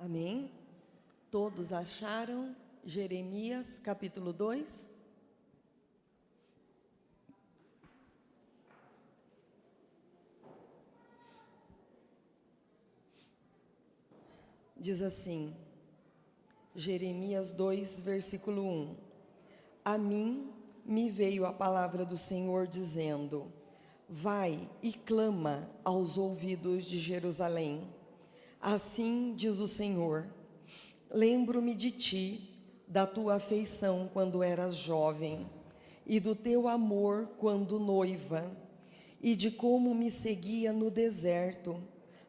Amém? Todos acharam Jeremias capítulo 2? Diz assim, Jeremias 2, versículo 1. A mim me veio a palavra do Senhor dizendo: vai e clama aos ouvidos de Jerusalém. Assim diz o Senhor: lembro-me de ti, da tua afeição quando eras jovem, e do teu amor quando noiva, e de como me seguia no deserto,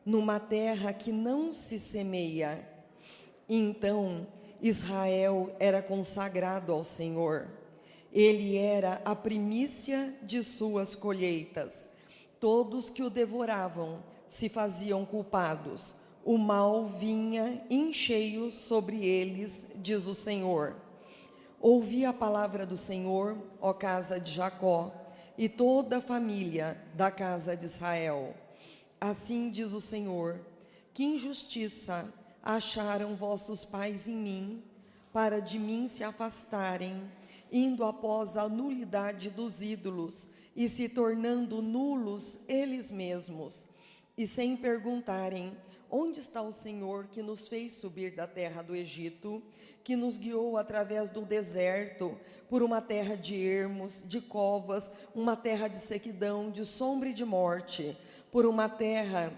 numa terra que não se semeia. Então Israel era consagrado ao Senhor. Ele era a primícia de suas colheitas. Todos que o devoravam se faziam culpados. O mal vinha em cheio sobre eles, diz o Senhor. Ouvi a palavra do Senhor, ó casa de Jacó, e toda a família da casa de Israel. Assim diz o Senhor: que injustiça acharam vossos pais em mim, para de mim se afastarem, indo após a nulidade dos ídolos e se tornando nulos eles mesmos, e sem perguntarem: onde está o Senhor que nos fez subir da terra do Egito, que nos guiou através do deserto, por uma terra de ermos, de covas, uma terra de sequidão, de sombra e de morte, por uma terra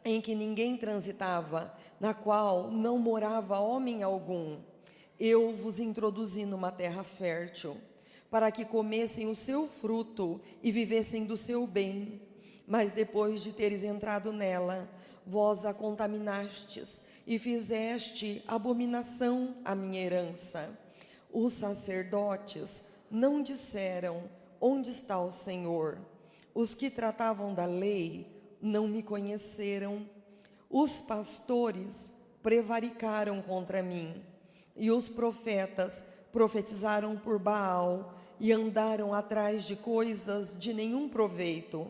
em que ninguém transitava, na qual não morava homem algum? Eu vos introduzi numa terra fértil, para que comessem o seu fruto e vivessem do seu bem. Mas depois de teres entrado nela, vós a contaminastes e fizeste abominação à minha herança. Os sacerdotes não disseram: onde está o Senhor? Os que tratavam da lei não me conheceram. Os pastores prevaricaram contra mim, e os profetas profetizaram por Baal e andaram atrás de coisas de nenhum proveito.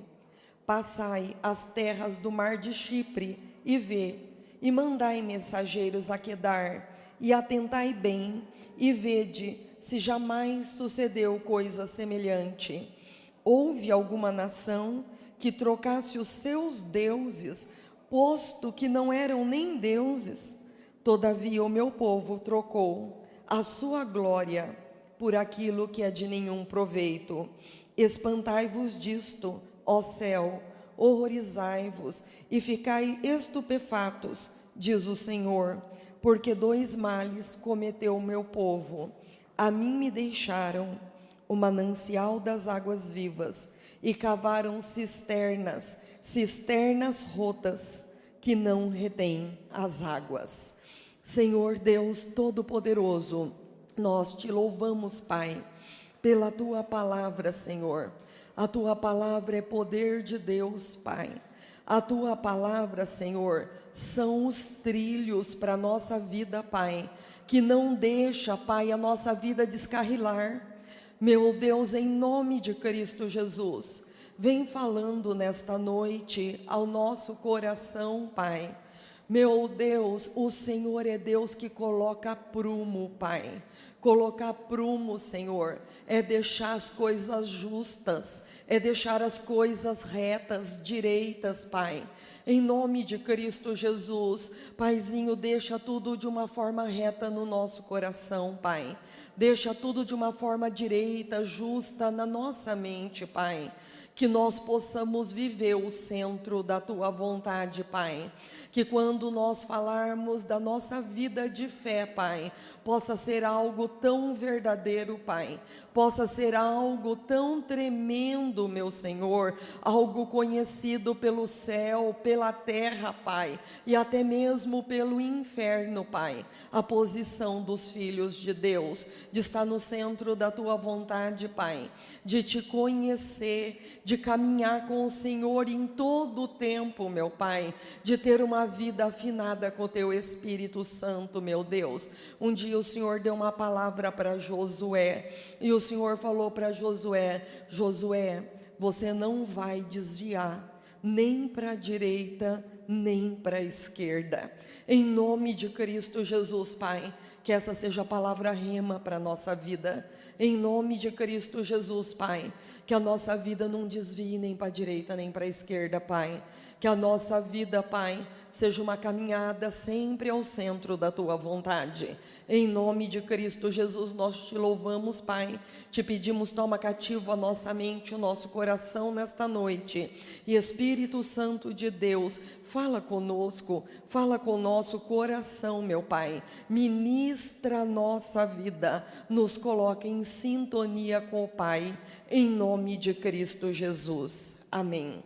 Passai as terras do mar de Chipre e vê, e mandai mensageiros a Quedar, e atentai bem, e vede se jamais sucedeu coisa semelhante. Houve alguma nação que trocasse os seus deuses, posto que não eram nem deuses? Todavia o meu povo trocou a sua glória por aquilo que é de nenhum proveito. Espantai-vos disto, ó céu, horrorizai-vos e ficai estupefatos, diz o Senhor, porque dois males cometeu o meu povo. A mim me deixaram o manancial das águas vivas e cavaram cisternas, cisternas rotas, que não retêm as águas. Senhor Deus Todo-Poderoso, nós te louvamos, Pai, pela tua palavra, Senhor. A tua palavra é poder de Deus, Pai. A tua palavra, Senhor, são os trilhos para a nossa vida, Pai, que não deixa, Pai, a nossa vida descarrilar. Meu Deus, em nome de Cristo Jesus, vem falando nesta noite ao nosso coração, Pai. Meu Deus, o Senhor é Deus que coloca prumo, Pai. Colocar prumo, Senhor, é deixar as coisas justas, é deixar as coisas retas, direitas, Pai. Em nome de Cristo Jesus, Paizinho, deixa tudo de uma forma reta no nosso coração, Pai. Deixa tudo de uma forma direita, justa na nossa mente, Pai. Que nós possamos viver o centro da tua vontade, Pai. Que quando nós falarmos da nossa vida de fé, Pai, possa ser algo tão verdadeiro, Pai. Possa ser algo tão tremendo, meu Senhor. Algo conhecido pelo céu, pela terra, Pai. E até mesmo pelo inferno, Pai. A posição dos filhos de Deus, de estar no centro da tua vontade, Pai. De te conhecer, de caminhar com o Senhor em todo o tempo, meu Pai, de ter uma vida afinada com o teu Espírito Santo, meu Deus. Um dia o Senhor deu uma palavra para Josué, e o Senhor falou para Josué: Josué, você não vai desviar nem para a direita, nem para a esquerda. Em nome de Cristo Jesus, Pai, que essa seja a palavra rema para a nossa vida. Em nome de Cristo Jesus, Pai, que a nossa vida não desvie nem para a direita nem para a esquerda, Pai. Que a nossa vida, Pai, seja uma caminhada sempre ao centro da Tua vontade. Em nome de Cristo Jesus, nós Te louvamos, Pai. Te pedimos, toma cativo a nossa mente, o nosso coração nesta noite. E Espírito Santo de Deus, fala conosco, fala com o nosso coração, meu Pai. Ministra a nossa vida, nos coloca em sintonia com o Pai, em nome de Cristo Jesus. Amém.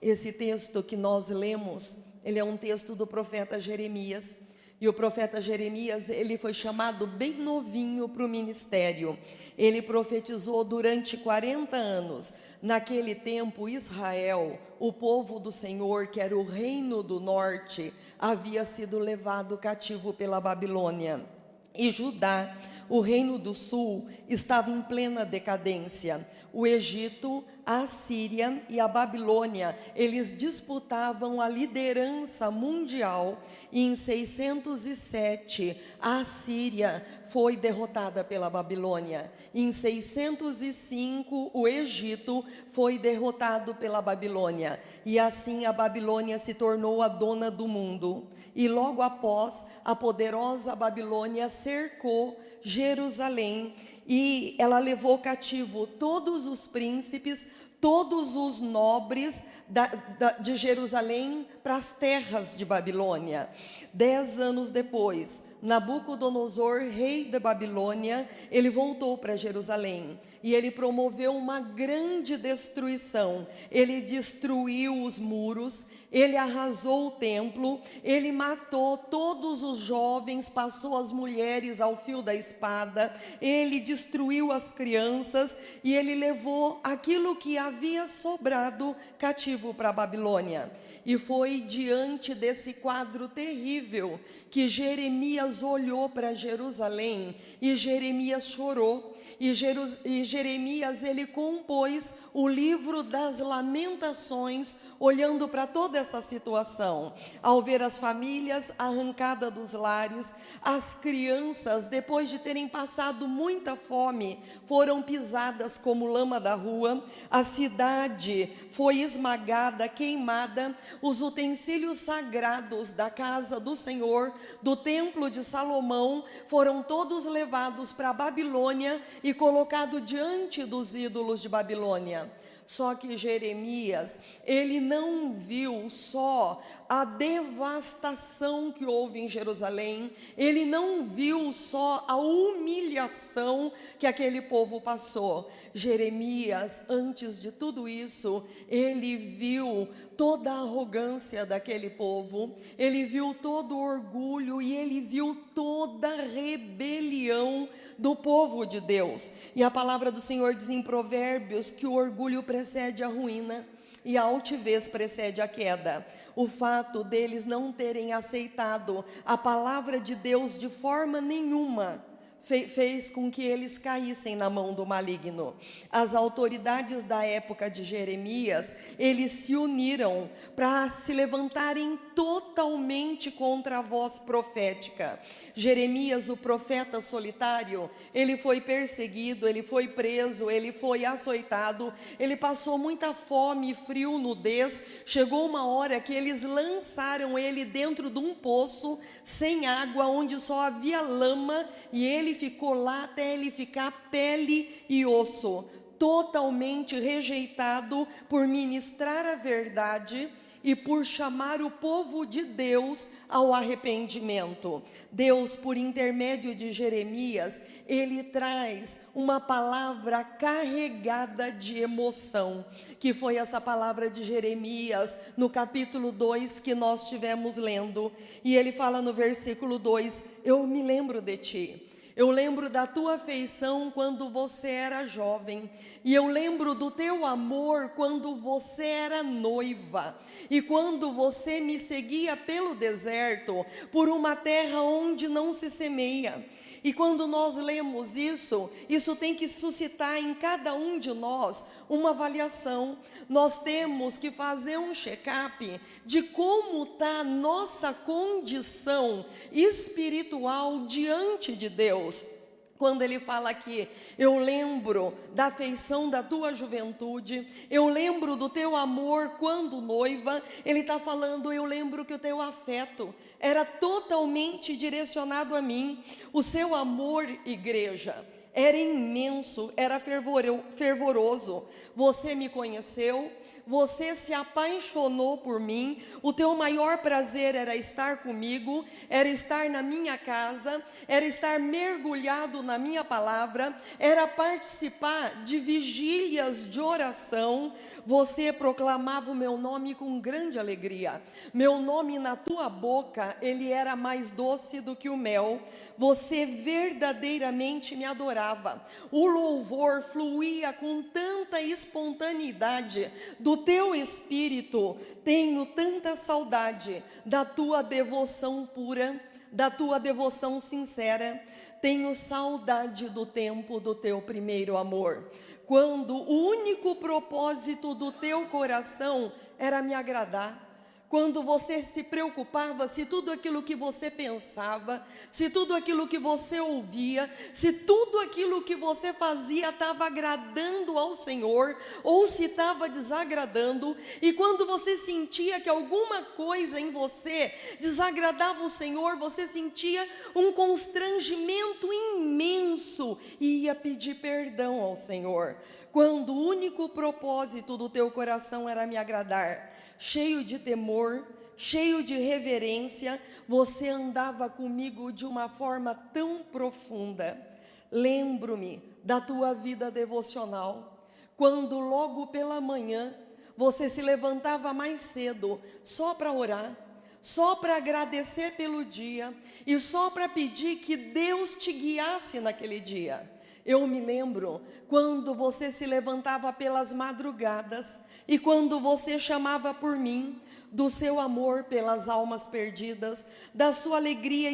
Esse texto que nós lemos, ele é um texto do profeta Jeremias. E o profeta Jeremias, ele foi chamado bem novinho para o ministério. Ele profetizou durante 40 anos. Naquele tempo, Israel, o povo do Senhor, que era o reino do norte, havia sido levado cativo pela Babilônia. E Judá, o reino do sul, estava em plena decadência. O Egito, a Síria e a Babilônia, eles disputavam a liderança mundial. E em 607, a Síria foi derrotada pela Babilônia. Em 605, o Egito foi derrotado pela Babilônia. E assim a Babilônia se tornou a dona do mundo. E logo após, a poderosa Babilônia cercou Jerusalém e ela levou cativo todos os príncipes, todos os nobres de Jerusalém para as terras de Babilônia. 10 anos depois, Nabucodonosor, rei da Babilônia, ele voltou para Jerusalém e ele promoveu uma grande destruição. Ele destruiu os muros, ele arrasou o templo, ele matou todos os jovens, passou as mulheres ao fio da espada, ele destruiu as crianças e ele levou aquilo que havia sobrado cativo para a Babilônia. E foi diante desse quadro terrível que Jeremias olhou para Jerusalém e Jeremias chorou. E Jeremias, ele compôs o livro das lamentações, olhando para toda essa situação. Ao ver as famílias arrancadas dos lares, as crianças, depois de terem passado muita fome, foram pisadas como lama da rua, a cidade foi esmagada, queimada, os utensílios sagrados da casa do Senhor, do templo de Salomão, foram todos levados para a Babilônia e colocado diante dos ídolos de Babilônia. Só que Jeremias, ele não viu só a devastação que houve em Jerusalém, ele não viu só a humilhação que aquele povo passou. Jeremias, antes de tudo isso, ele viu toda a arrogância daquele povo, ele viu todo o orgulho e ele viu toda a rebelião do povo de Deus. E a palavra do Senhor diz em Provérbios que o orgulho precede a ruína e a altivez precede a queda. O fato deles não terem aceitado a palavra de Deus de forma nenhuma fez com que eles caíssem na mão do maligno. As autoridades da época de Jeremias, eles se uniram para se levantarem totalmente contra a voz profética. Jeremias, o profeta solitário, ele foi perseguido, ele foi preso, ele foi açoitado, ele passou muita fome, frio, nudez. Chegou uma hora que eles lançaram ele dentro de um poço sem água, onde só havia lama, e ele ficou lá até ele ficar pele e osso, totalmente rejeitado por ministrar a verdade e por chamar o povo de Deus ao arrependimento. Deus, por intermédio de Jeremias, ele traz uma palavra carregada de emoção, que foi essa palavra de Jeremias, no capítulo 2 que nós estivemos lendo. E ele fala no versículo 2, eu me lembro de ti. Eu lembro da tua afeição quando você era jovem, e eu lembro do teu amor quando você era noiva, e quando você me seguia pelo deserto, por uma terra onde não se semeia. E quando nós lemos isso tem que suscitar em cada um de nós uma avaliação. Nós temos que fazer um check-up de como está a nossa condição espiritual diante de Deus. Quando ele fala aqui, eu lembro da afeição da tua juventude, eu lembro do teu amor quando noiva, ele está falando, eu lembro que o teu afeto era totalmente direcionado a mim. O seu amor, igreja, era imenso, era fervoroso. Você me conheceu, você se apaixonou por mim, o teu maior prazer era estar comigo, era estar na minha casa, era estar mergulhado na minha palavra, era participar de vigílias de oração. Você proclamava o meu nome com grande alegria. Meu nome na tua boca, ele era mais doce do que o mel. Você verdadeiramente me adorava. O louvor fluía com tanta espontaneidade do teu espírito. Tenho tanta saudade da tua devoção pura, da tua devoção sincera. Tenho saudade do tempo do teu primeiro amor, quando o único propósito do teu coração era me agradar. Quando você se preocupava se tudo aquilo que você pensava, se tudo aquilo que você ouvia, se tudo aquilo que você fazia estava agradando ao Senhor, ou se estava desagradando, e quando você sentia que alguma coisa em você desagradava o Senhor, você sentia um constrangimento imenso e ia pedir perdão ao Senhor. Quando o único propósito do teu coração era me agradar, cheio de temor, cheio de reverência, você andava comigo de uma forma tão profunda. Lembro-me da tua vida devocional, quando logo pela manhã você se levantava mais cedo só para orar, só para agradecer pelo dia e só para pedir que Deus te guiasse naquele dia. Eu me lembro quando você se levantava pelas madrugadas e quando você chamava por mim, do seu amor pelas almas perdidas, da sua alegria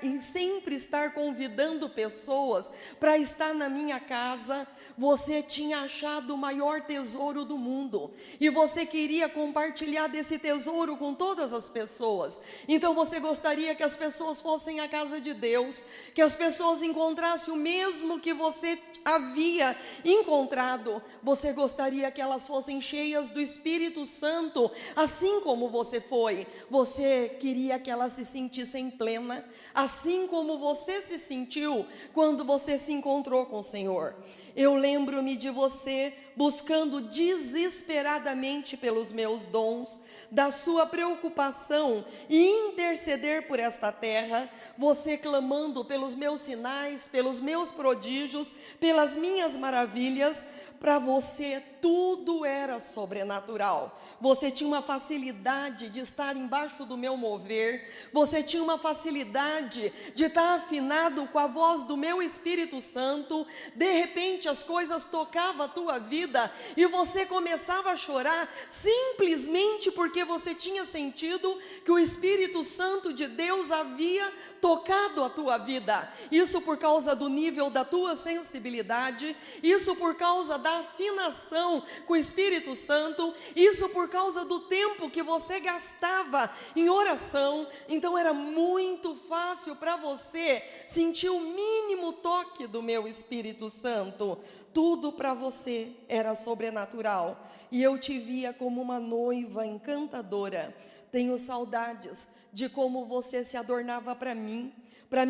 em sempre estar convidando pessoas para estar na minha casa. Você tinha achado o maior tesouro do mundo e você queria compartilhar desse tesouro com todas as pessoas. Então você gostaria que as pessoas fossem à casa de Deus, que as pessoas encontrassem o mesmo que você havia encontrado. Você gostaria que elas fossem cheias do Espírito Santo, assim como você foi. Você queria que elas se sentissem plena, assim como você se sentiu quando você se encontrou com o Senhor. Eu lembro-me de você buscando desesperadamente pelos meus dons, da sua preocupação em interceder por esta terra, você clamando pelos meus sinais, pelos meus prodígios, pelas minhas maravilhas. Para você tudo era sobrenatural. Você tinha uma facilidade de estar embaixo do meu mover, você tinha uma facilidade de estar afinado com a voz do meu Espírito Santo. De repente as coisas tocavam a tua vida e você começava a chorar simplesmente porque você tinha sentido que o Espírito Santo de Deus havia tocado a tua vida. Isso por causa do nível da tua sensibilidade, isso por causa da afinação com o Espírito Santo, isso por causa do tempo que você gastava em oração. Então era muito fácil para você sentir o mínimo toque do meu Espírito Santo. Tudo para você era sobrenatural e eu te via como uma noiva encantadora. Tenho saudades de como você se adornava para me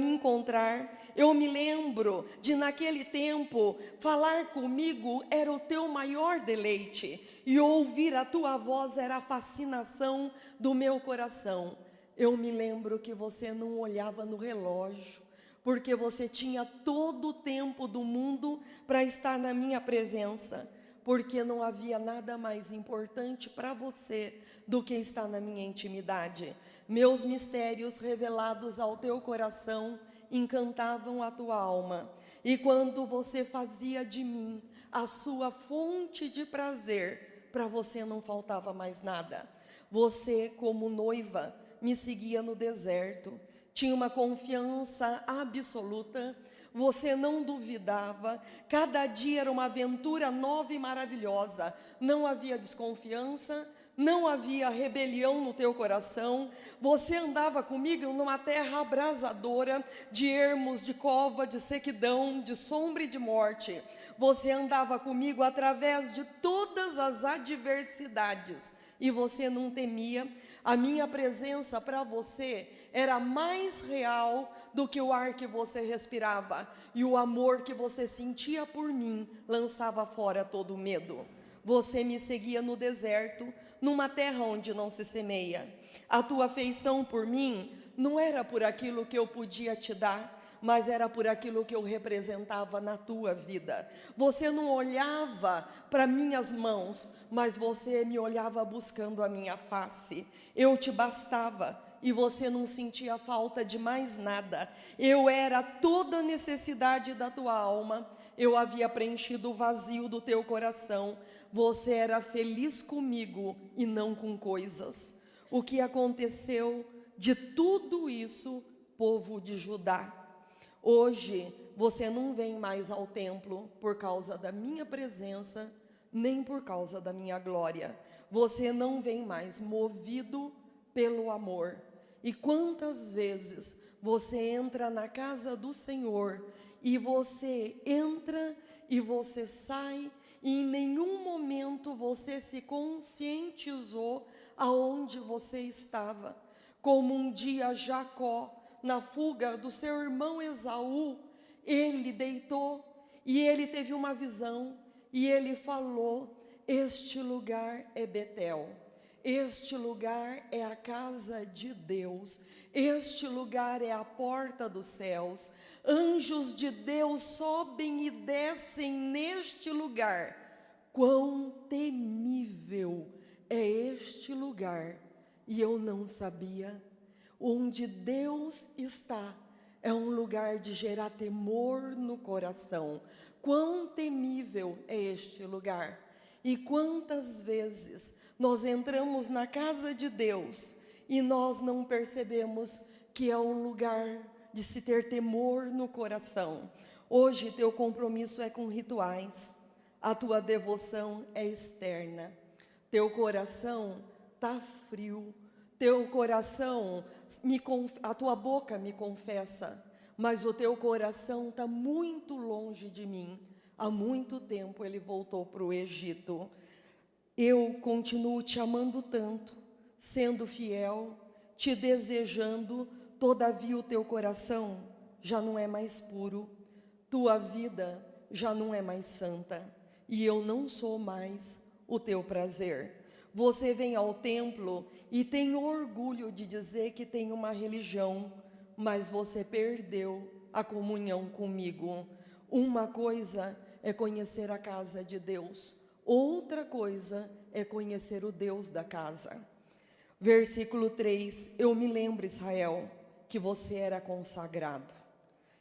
encontrar. Eu me lembro de naquele tempo, falar comigo era o teu maior deleite, e ouvir a tua voz era a fascinação do meu coração. Eu me lembro que você não olhava no relógio, porque você tinha todo o tempo do mundo para estar na minha presença, porque não havia nada mais importante para você do que estar na minha intimidade. Meus mistérios revelados ao teu coração encantavam a tua alma. E quando você fazia de mim a sua fonte de prazer, para você não faltava mais nada. Você, como noiva, me seguia no deserto, tinha uma confiança absoluta, você não duvidava, cada dia era uma aventura nova e maravilhosa, não havia desconfiança, não havia rebelião no teu coração, você andava comigo numa terra abrasadora, de ermos, de cova, de sequidão, de sombra e de morte. Você andava comigo através de todas as adversidades, e você não temia. A minha presença para você era mais real do que o ar que você respirava, e o amor que você sentia por mim lançava fora todo o medo. Você me seguia no deserto, numa terra onde não se semeia. A tua afeição por mim não era por aquilo que eu podia te dar, mas era por aquilo que eu representava na tua vida. Você não olhava para minhas mãos, mas você me olhava buscando a minha face. Eu te bastava e você não sentia falta de mais nada. Eu era toda a necessidade da tua alma. Eu havia preenchido o vazio do teu coração. Você era feliz comigo e não com coisas. O que aconteceu de tudo isso, povo de Judá? Hoje, você não vem mais ao templo por causa da minha presença, nem por causa da minha glória. Você não vem mais movido pelo amor. E quantas vezes você entra na casa do Senhor, e você entra e você sai, e em nenhum momento você se conscientizou aonde você estava. Como um dia Jacó, na fuga do seu irmão Esaú, ele deitou e ele teve uma visão e ele falou: este lugar é Betel, este lugar é a casa de Deus, este lugar é a porta dos céus, anjos de Deus sobem e descem neste lugar. Quão temível é este lugar! E eu não sabia. Onde Deus está é um lugar de gerar temor no coração. Quão temível é este lugar! E quantas vezes nós entramos na casa de Deus e nós não percebemos que é um lugar de se ter temor no coração. Hoje teu compromisso é com rituais, a tua devoção é externa, teu coração está frio, teu coração, a tua boca me confessa, mas o teu coração está muito longe de mim. Há muito tempo ele voltou para o Egito. Eu continuo te amando tanto, sendo fiel, te desejando, todavia o teu coração já não é mais puro, tua vida já não é mais santa, e eu não sou mais o teu prazer. Você vem ao templo e tem orgulho de dizer que tem uma religião, mas você perdeu a comunhão comigo. Uma coisa é conhecer a casa de Deus, outra coisa é conhecer o Deus da casa. Versículo 3, eu me lembro, Israel, que você era consagrado.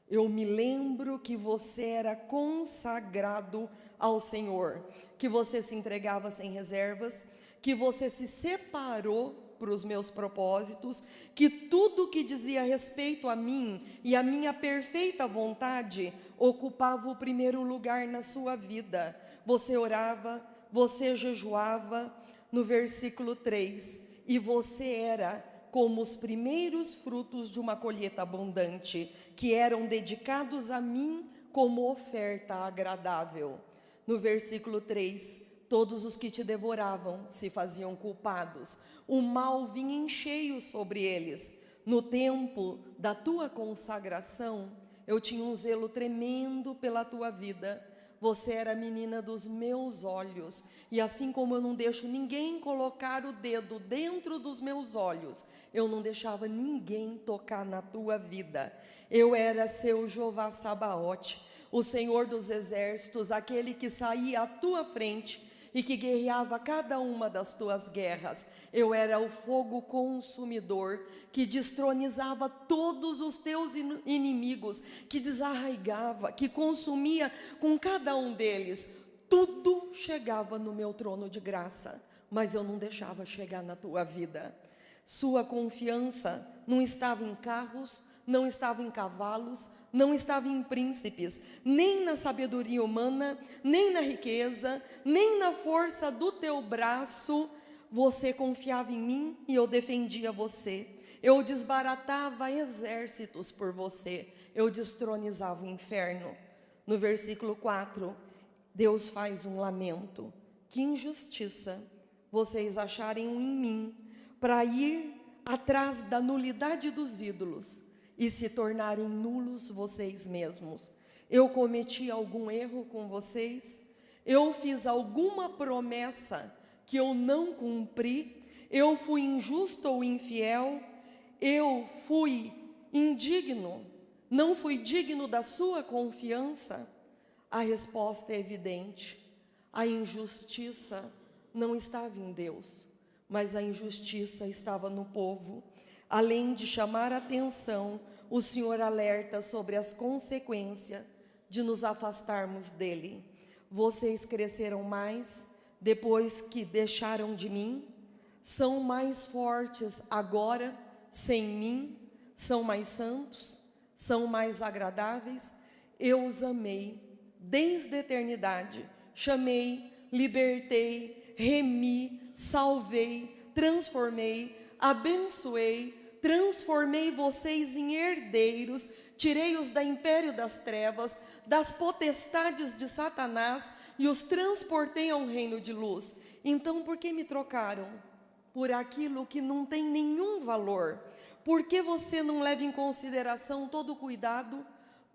Eu me lembro que você era consagrado ao Senhor, que você se entregava sem reservas, que você se separou para os meus propósitos, que tudo que dizia respeito a mim e a minha perfeita vontade ocupava o primeiro lugar na sua vida. Você orava, você jejuava, no versículo 3, e você era como os primeiros frutos de uma colheita abundante, que eram dedicados a mim como oferta agradável. No versículo 3, todos os que te devoravam se faziam culpados, o mal vinha em cheio sobre eles. No tempo da tua consagração, eu tinha um zelo tremendo pela tua vida. Você era a menina dos meus olhos, e assim como eu não deixo ninguém colocar o dedo dentro dos meus olhos, eu não deixava ninguém tocar na tua vida. Eu era seu Jeová Sabaote, o Senhor dos exércitos, aquele que saía à tua frente, e que guerreava cada uma das tuas guerras. Eu era o fogo consumidor que destronizava todos os teus inimigos, que desarraigava, que consumia com cada um deles. Tudo chegava no meu trono de graça, mas eu não deixava chegar na tua vida. Sua confiança não estava em carros, não estava em cavalos, não estava em príncipes, nem na sabedoria humana, nem na riqueza, nem na força do teu braço. Você confiava em mim e eu defendia você. Eu desbaratava exércitos por você. Eu destronizava o inferno. No versículo 4, Deus faz um lamento. Que injustiça vocês acharem em mim para ir atrás da nulidade dos ídolos e se tornarem nulos vocês mesmos. Eu cometi algum erro com vocês? Eu fiz alguma promessa que eu não cumpri? Eu fui injusto ou infiel? Eu fui indigno? Não fui digno da sua confiança? A resposta é evidente. A injustiça não estava em Deus, mas a injustiça estava no povo. Além de chamar a atenção, o Senhor alerta sobre as consequências de nos afastarmos dele. Vocês cresceram mais depois que deixaram de mim? São mais fortes agora sem mim? São mais santos? São mais agradáveis? Eu os amei desde a eternidade. Chamei, libertei, remi, salvei, transformei, abençoei, transformei vocês em herdeiros, tirei-os do império das trevas, das potestades de Satanás e os transportei a um reino de luz. Então, por que me trocaram por aquilo que não tem nenhum valor? Por que você não leva em consideração todo o cuidado,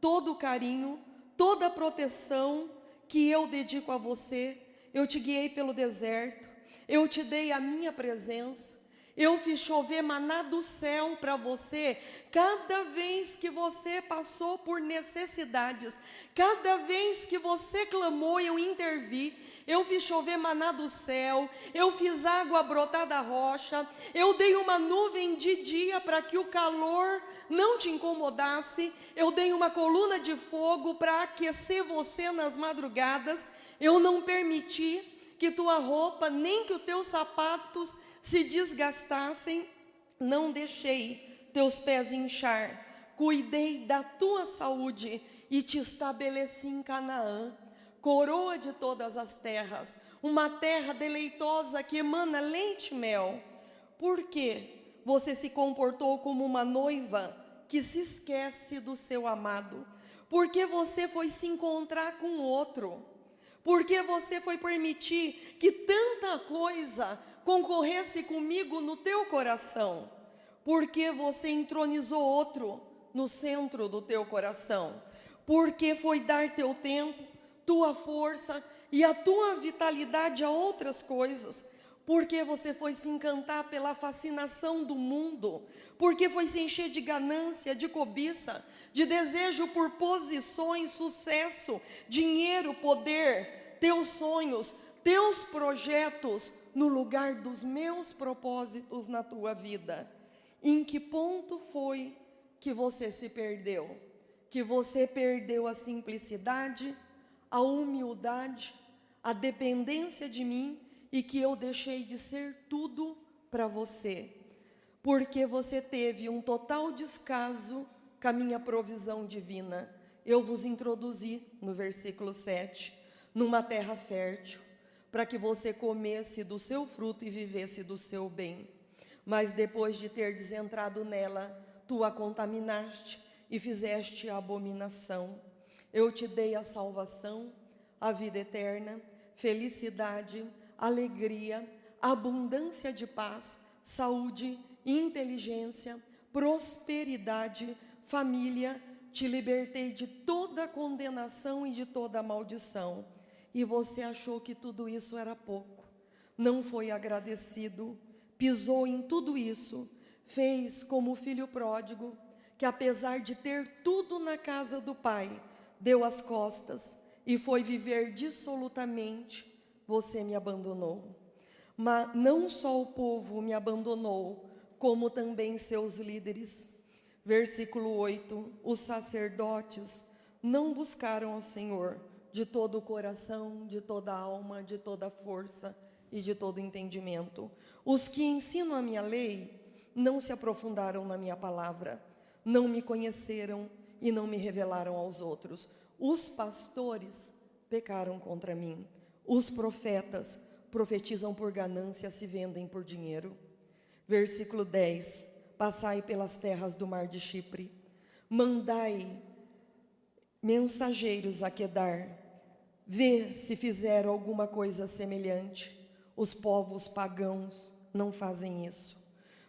todo o carinho, toda a proteção que eu dedico a você? Eu te guiei pelo deserto, eu te dei a minha presença, eu fiz chover maná do céu para você, cada vez que você passou por necessidades, cada vez que você clamou, eu intervi. Eu fiz chover maná do céu, eu fiz água brotar da rocha, eu dei uma nuvem de dia para que o calor não te incomodasse, eu dei uma coluna de fogo para aquecer você nas madrugadas, eu não permiti que tua roupa, nem que os teus sapatos se desgastassem, não deixei teus pés inchar, cuidei da tua saúde e te estabeleci em Canaã, coroa de todas as terras, uma terra deleitosa que emana leite e mel. Por que você se comportou como uma noiva que se esquece do seu amado? Por que você foi se encontrar com outro? Por que você foi permitir que tanta coisa concorresse comigo no teu coração? Porque você entronizou outro no centro do teu coração? Porque foi dar teu tempo, tua força e a tua vitalidade a outras coisas? Porque você foi se encantar pela fascinação do mundo? Porque foi se encher de ganância, de cobiça, de desejo por posições, sucesso, dinheiro, poder, teus sonhos, teus projetos, no lugar dos meus propósitos na tua vida? Em que ponto foi que você se perdeu? Que você perdeu a simplicidade, a humildade, a dependência de mim e que eu deixei de ser tudo para você? Porque você teve um total descaso com a minha provisão divina. Eu vos introduzi, no versículo 7, numa terra fértil, para que você comesse do seu fruto e vivesse do seu bem. Mas depois de ter entrado nela, tu a contaminaste e fizeste a abominação. Eu te dei a salvação, a vida eterna, felicidade, alegria, abundância de paz, saúde, inteligência, prosperidade, família. Te libertei de toda condenação e de toda maldição. E você achou que tudo isso era pouco, não foi agradecido, pisou em tudo isso, fez como o filho pródigo, que apesar de ter tudo na casa do pai, deu as costas e foi viver dissolutamente você me abandonou. Mas não só o povo me abandonou, como também seus líderes. Versículo 8: os sacerdotes não buscaram ao Senhor de todo o coração, de toda a alma, de toda a força e de todo o entendimento. Os que ensinam a minha lei não se aprofundaram na minha palavra, não me conheceram e não me revelaram aos outros. Os pastores pecaram contra mim. Os profetas profetizam por ganância, se vendem por dinheiro. Versículo 10: passai pelas terras do mar de Chipre, mandai mensageiros a Quedar, vê se fizeram alguma coisa semelhante. Os povos pagãos não fazem isso.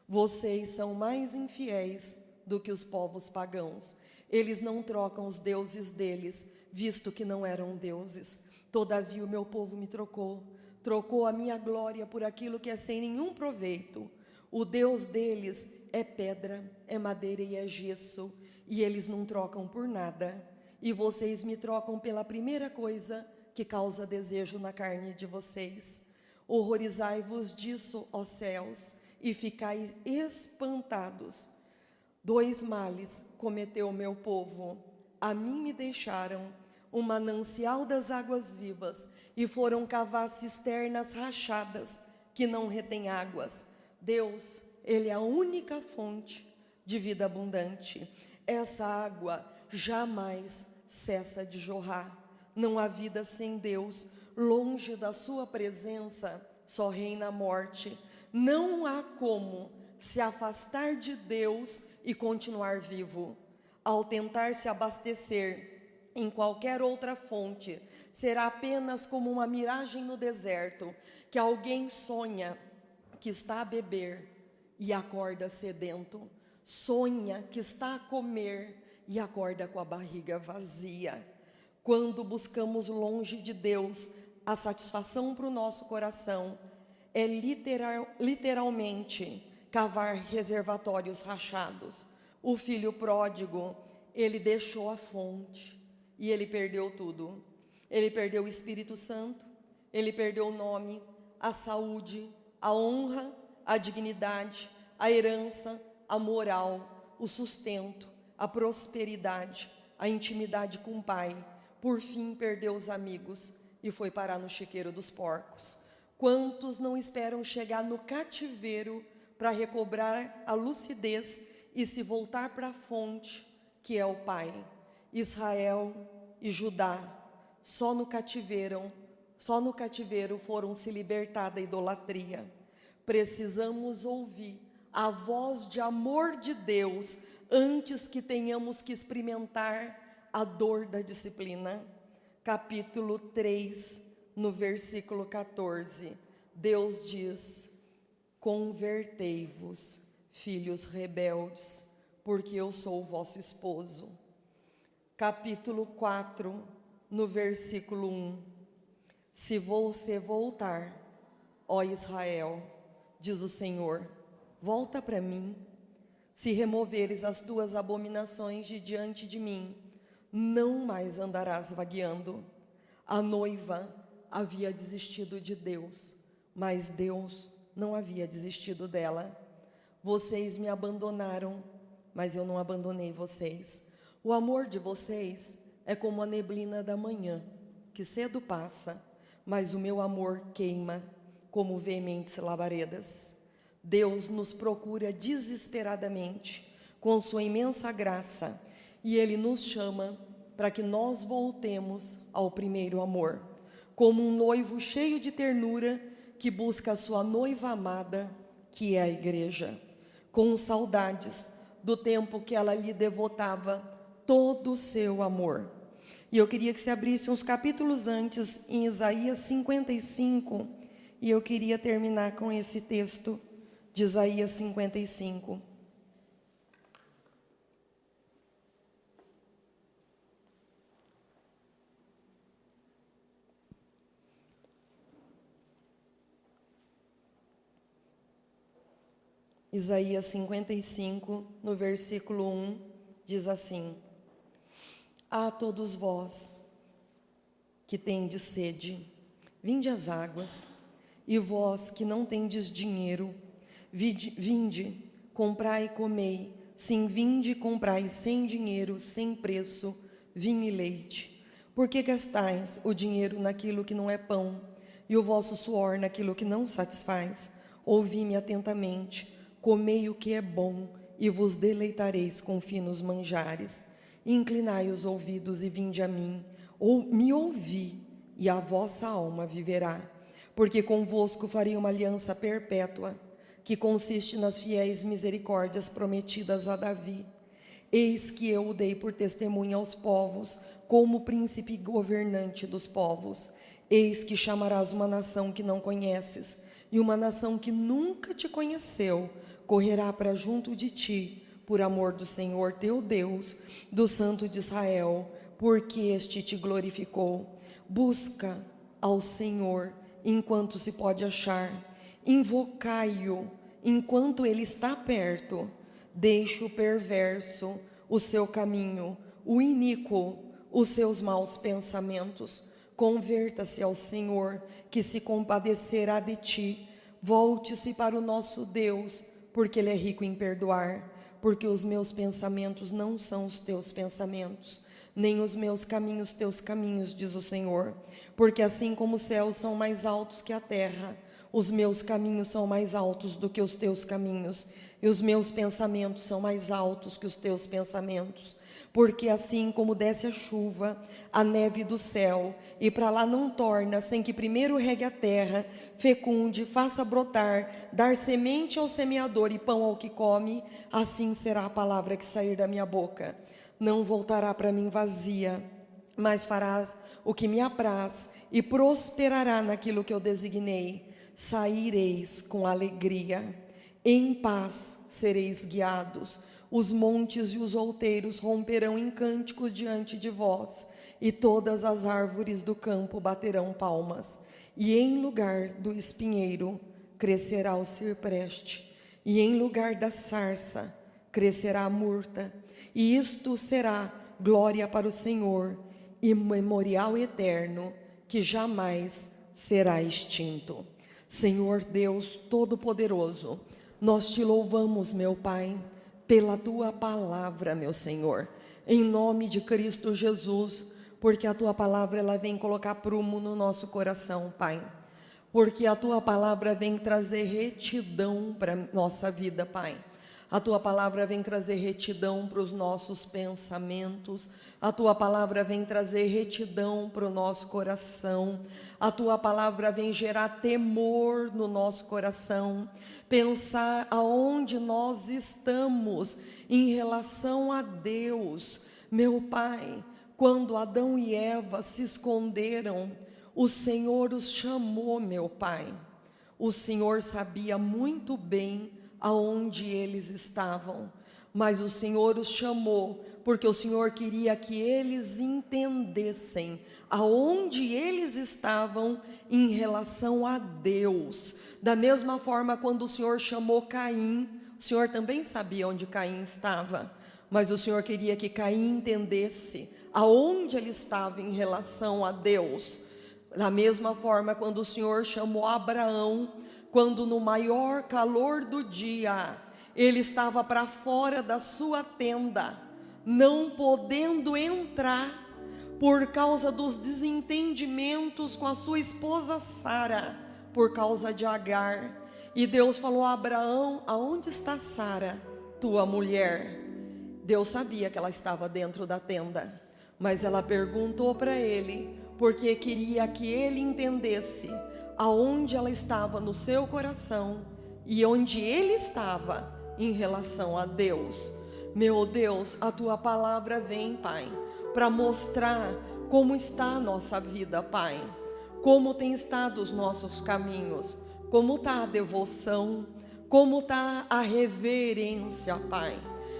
Vocês são mais infiéis do que os povos pagãos. Eles não trocam os deuses deles, visto que não eram deuses. Todavia o meu povo me trocou a minha glória por aquilo que é sem nenhum proveito. O Deus deles é pedra, é madeira e é gesso, e eles não trocam por nada. E vocês me trocam pela primeira coisa que causa desejo na carne de vocês. Horrorizai-vos disso, ó céus, e ficai espantados. 2 males cometeu o meu povo. A mim me deixaram um manancial das águas vivas, e foram cavar cisternas rachadas, que não retêm águas. Deus, Ele é a única fonte de vida abundante. Essa água jamais cessa de jorrar. Não há vida sem Deus. Longe da sua presença só reina a morte. Não há como se afastar de Deus e continuar vivo. Ao tentar se abastecer em qualquer outra fonte, será apenas como uma miragem no deserto, que alguém sonha que está a beber e acorda sedento, sonha que está a comer e acorda com a barriga vazia. Quando buscamos longe de Deus a satisfação para o nosso coração, é literalmente cavar reservatórios rachados. O filho pródigo, ele deixou a fonte e ele perdeu tudo. Ele perdeu o Espírito Santo, ele perdeu o nome, a saúde, a honra, a dignidade, a herança, a moral, o sustento, a prosperidade, a intimidade com o Pai. Por fim, perdeu os amigos e foi parar no chiqueiro dos porcos. Quantos não esperam chegar no cativeiro para recobrar a lucidez e se voltar para a fonte, que é o Pai? Israel e Judá, só no cativeiro foram se libertar da idolatria. Precisamos ouvir a voz de amor de Deus antes que tenhamos que experimentar a dor da disciplina. Capítulo 3, no versículo 14, Deus diz: convertei-vos, filhos rebeldes, porque eu sou o vosso esposo. Capítulo 4, no versículo 1, se você voltar, ó Israel, diz o Senhor, volta para mim. Se removeres as tuas abominações de diante de mim, não mais andarás vagueando. A noiva havia desistido de Deus, mas Deus não havia desistido dela. Vocês me abandonaram, mas eu não abandonei vocês. O amor de vocês é como a neblina da manhã, que cedo passa, mas o meu amor queima como veementes labaredas. Deus nos procura desesperadamente, com sua imensa graça, e Ele nos chama para que nós voltemos ao primeiro amor, como um noivo cheio de ternura que busca a sua noiva amada, que é a igreja, com saudades do tempo que ela lhe devotava todo o seu amor. E eu queria que você abrisse uns capítulos antes, em Isaías 55, e eu queria terminar com esse texto de Isaías 55. Isaías 55, no versículo 1, diz assim: a todos vós que tendes sede, vinde às águas, e vós que não tendes dinheiro, vinde, comprai e comei, sim, vinde e comprai sem dinheiro, sem preço, vinho e leite. Por que gastais o dinheiro naquilo que não é pão, e o vosso suor naquilo que não satisfaz? Ouvi-me atentamente, comei o que é bom, e vos deleitareis com finos manjares. Inclinai os ouvidos e vinde a mim, ou me ouvi, e a vossa alma viverá. Porque convosco farei uma aliança perpétua, que consiste nas fiéis misericórdias prometidas a Davi. Eis que eu o dei por testemunha aos povos, como príncipe governante dos povos. Eis que chamarás uma nação que não conheces, e uma nação que nunca te conheceu, correrá para junto de ti, por amor do Senhor teu Deus, do Santo de Israel, porque este te glorificou. Busca ao Senhor enquanto se pode achar, invocai-o enquanto ele está perto. Deixe o perverso o seu caminho, o iníquo os seus maus pensamentos. Converta-se ao Senhor, que se compadecerá de ti. Volte-se para o nosso Deus, porque Ele é rico em perdoar. Porque os meus pensamentos não são os teus pensamentos, nem os meus caminhos teus caminhos, diz o Senhor. Porque assim como os céus são mais altos que a terra, os meus caminhos são mais altos do que os teus caminhos, e os meus pensamentos são mais altos que os teus pensamentos. Porque assim como desce a chuva, a neve do céu, e para lá não torna, sem que primeiro regue a terra, fecunde, faça brotar, dar semente ao semeador e pão ao que come, assim será a palavra que sair da minha boca. Não voltará para mim vazia, mas farás o que me apraz, e prosperará naquilo que eu designei. Saireis com alegria, em paz sereis guiados. Os montes e os outeiros romperão em cânticos diante de vós, e todas as árvores do campo baterão palmas. E em lugar do espinheiro crescerá o cipreste, e em lugar da sarça crescerá a murta. E isto será glória para o Senhor, e memorial eterno, que jamais será extinto. Senhor Deus Todo-Poderoso, nós te louvamos, meu Pai, pela tua palavra, meu Senhor, em nome de Cristo Jesus, porque a tua palavra ela vem colocar prumo no nosso coração, Pai, porque a tua palavra vem trazer retidão para nossa vida, Pai. A tua palavra vem trazer retidão para os nossos pensamentos, a tua palavra vem trazer retidão para o nosso coração, a tua palavra vem gerar temor no nosso coração, pensar aonde nós estamos em relação a Deus. Meu Pai, quando Adão e Eva se esconderam, o Senhor os chamou, meu Pai. O Senhor sabia muito bem aonde eles estavam, mas o Senhor os chamou, porque o Senhor queria que eles entendessem aonde eles estavam em relação a Deus. Da mesma forma, quando o Senhor chamou Caim, o Senhor também sabia onde Caim estava, mas o Senhor queria que Caim entendesse aonde ele estava em relação a Deus. Da mesma forma, quando o Senhor chamou Abraão, quando no maior calor do dia, ele estava para fora da sua tenda, não podendo entrar, por causa dos desentendimentos com a sua esposa Sara, por causa de Agar. E Deus falou a Abraão: aonde está Sara, tua mulher? Deus sabia que ela estava dentro da tenda, mas ela perguntou para ele, porque queria que ele entendesse aonde ela estava no seu coração e onde ele estava em relação a Deus. Meu Deus, a tua palavra vem, Pai, para mostrar como está a nossa vida, Pai, como tem estado os nossos caminhos, como está a devoção, como está a reverência, Pai.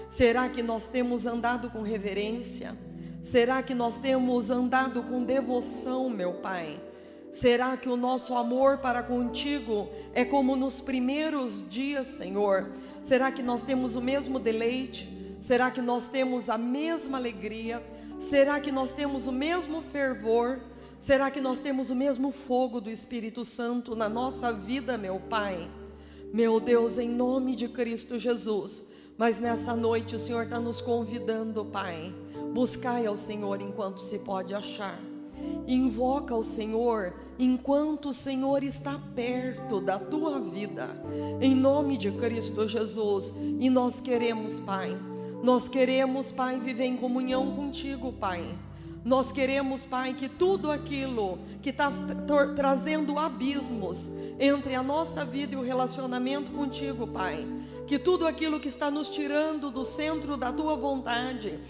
Será que nós temos andado com reverência? Será que nós temos andado com devoção, meu Pai? Será que o nosso amor para contigo é como nos primeiros dias, Senhor? Será que nós temos o mesmo deleite? Será que nós temos a mesma alegria? Será que nós temos o mesmo fervor? Será que nós temos o mesmo fogo do Espírito Santo na nossa vida, meu Pai? Meu Deus, em nome de Cristo Jesus. Mas nessa noite o Senhor está nos convidando, Pai. Buscai ao Senhor enquanto se pode achar. Invoca o Senhor enquanto o Senhor está perto da tua vida, em nome de Cristo Jesus. E nós queremos, Pai, viver em comunhão contigo, Pai. Nós queremos, Pai, que tudo aquilo que está trazendo abismos entre a nossa vida e o relacionamento contigo, Pai, que tudo aquilo que está nos tirando do centro da tua vontade,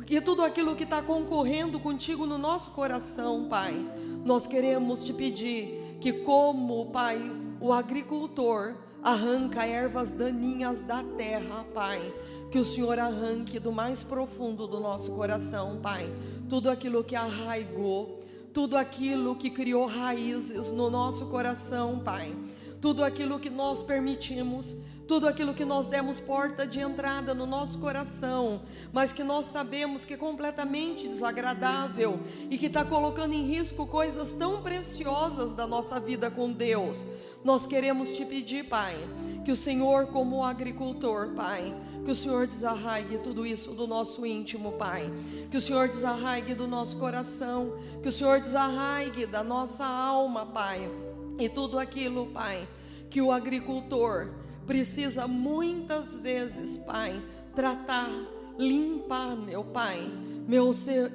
que tudo aquilo que está concorrendo contigo no nosso coração, Pai, nós queremos te pedir que, como, Pai, o agricultor arranca ervas daninhas da terra, Pai, que o Senhor arranque do mais profundo do nosso coração, Pai, tudo aquilo que arraigou, tudo aquilo que criou raízes no nosso coração, Pai, tudo aquilo que nós permitimos, tudo aquilo que nós demos porta de entrada no nosso coração, mas que nós sabemos que é completamente desagradável e que está colocando em risco coisas tão preciosas da nossa vida com Deus. Nós queremos te pedir, Pai, que o Senhor, como agricultor, Pai, que o Senhor desarraigue tudo isso do nosso íntimo, Pai, que o Senhor desarraigue do nosso coração, que o Senhor desarraigue da nossa alma, Pai, e tudo aquilo, Pai, que o agricultor precisa muitas vezes, Pai, tratar, limpar, meu Pai, meu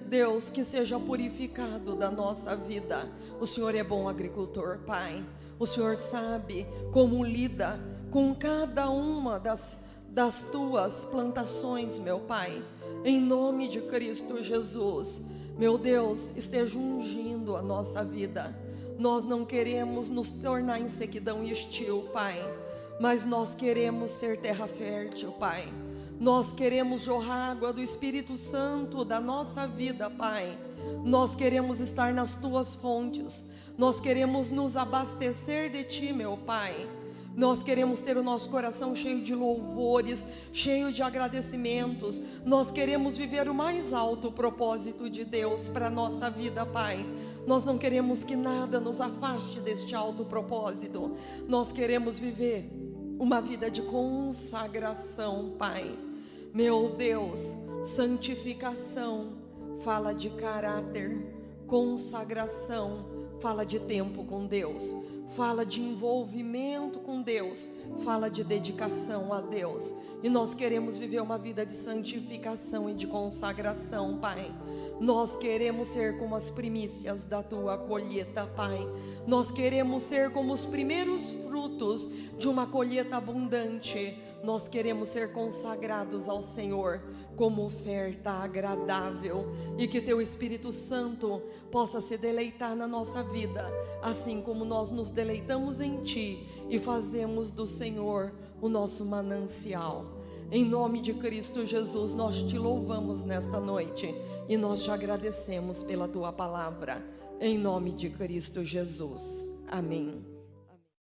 Deus, que seja purificado da nossa vida. O Senhor é bom agricultor, Pai, o Senhor sabe como lida com cada uma das tuas plantações, meu Pai, em nome de Cristo Jesus. Meu Deus, esteja ungindo a nossa vida. Nós não queremos nos tornar em sequidão e estio, Pai, mas nós queremos ser terra fértil, Pai. Nós queremos jorrar água do Espírito Santo da nossa vida, Pai. Nós queremos estar nas tuas fontes. Nós queremos nos abastecer de ti, meu Pai. Nós queremos ter o nosso coração cheio de louvores, cheio de agradecimentos. Nós queremos viver o mais alto propósito de Deus para a nossa vida, Pai. Nós não queremos que nada nos afaste deste alto propósito. Nós queremos viver uma vida de consagração, Pai. Meu Deus, santificação fala de caráter, consagração fala de tempo com Deus, fala de envolvimento com Deus, fala de dedicação a Deus. E nós queremos viver uma vida de santificação e de consagração, Pai. Nós queremos ser como as primícias da tua colheita, Pai. Nós queremos ser como os primeiros frutos de uma colheita abundante. Nós queremos ser consagrados ao Senhor como oferta agradável, e que teu Espírito Santo possa se deleitar na nossa vida, assim como nós nos deleitamos em ti e fazemos do Senhor o nosso manancial. Em nome de Cristo Jesus, nós te louvamos nesta noite e nós te agradecemos pela tua palavra. Em nome de Cristo Jesus. Amém.